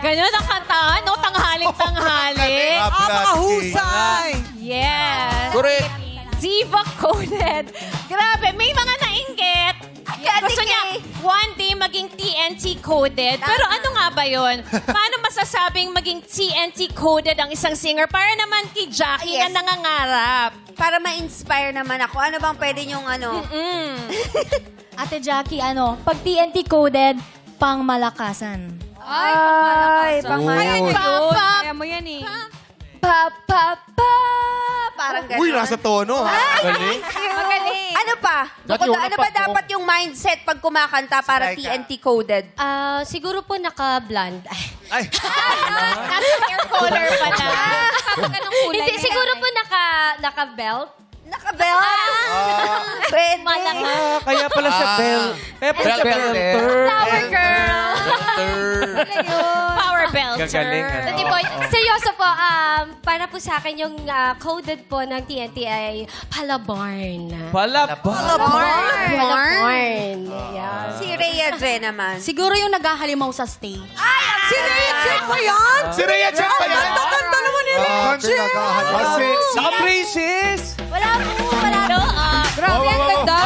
Ganun ang kantahan, no? Tanghaling-tanghali. Napakahusay! Yes. Correct. Diva coded. Grabe, may mga nainggit. Gusto niya one day maging TNT coded. Pero ano nga ba yun? Paano masasabing maging TNT coded ang isang singer? Para naman kay Jackie Yes. na nangangarap. Para ma-inspire naman ako. Ano bang pwede niyong ano? Ate Jackie, pag TNT coded, pang malakasan. Ay, pangmalakasan. Kaya mo yan eh. Pa, pa, pa. Parang gano'n. Uy, nasa tono, ha? Galing. Magaling. Ano pa? Dati Bukod, wala ano pa ba dapat yung mindset pag kumakanta para Like, TNT coded? Siguro po naka-blonde. Ay, Nasa hair color pa na. Hindi, siguro po naka-belt. Naka-belt? Pwede. Kaya pala siya bell. Kaya pala siya belter. Flower girl. Power belter. Gagaling, Hindi po, seryoso po, para po sa akin yung coded po ng TNT ay Palabarn. Palabarn. Yeah. Si Rhea J naman. Siguro yung naghahalimaw sa stage. Si Rachel pa yan? si Rhea Chen pa yan? Ganda naman ni Rachel! Naka-braces. Wala po, wala po. Grabe, ang ganda.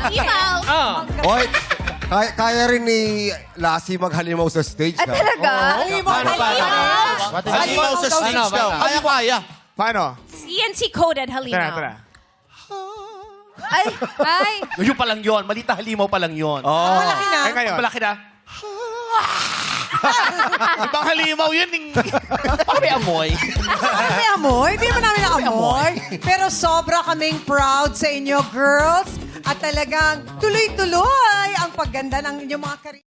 Email. Hoy, kaya rin ni Lassie maghalimaw sa stage. Ah, talaga? Halimaw sa stage daw. Kaya. Paano? TNT coded halimaw. Tara. Ay, Yun pa lang yun. Malita halimaw pa lang yun. Malaki na. Ay, ngayon. Malaki na. Ibang halimaw yun. Parang may amoy. May amoy? Hindi mo namin naamoy. Pero sobra kaming proud sa inyo, girls. At talagang tuloy-tuloy ang pagganda ng inyong mga career.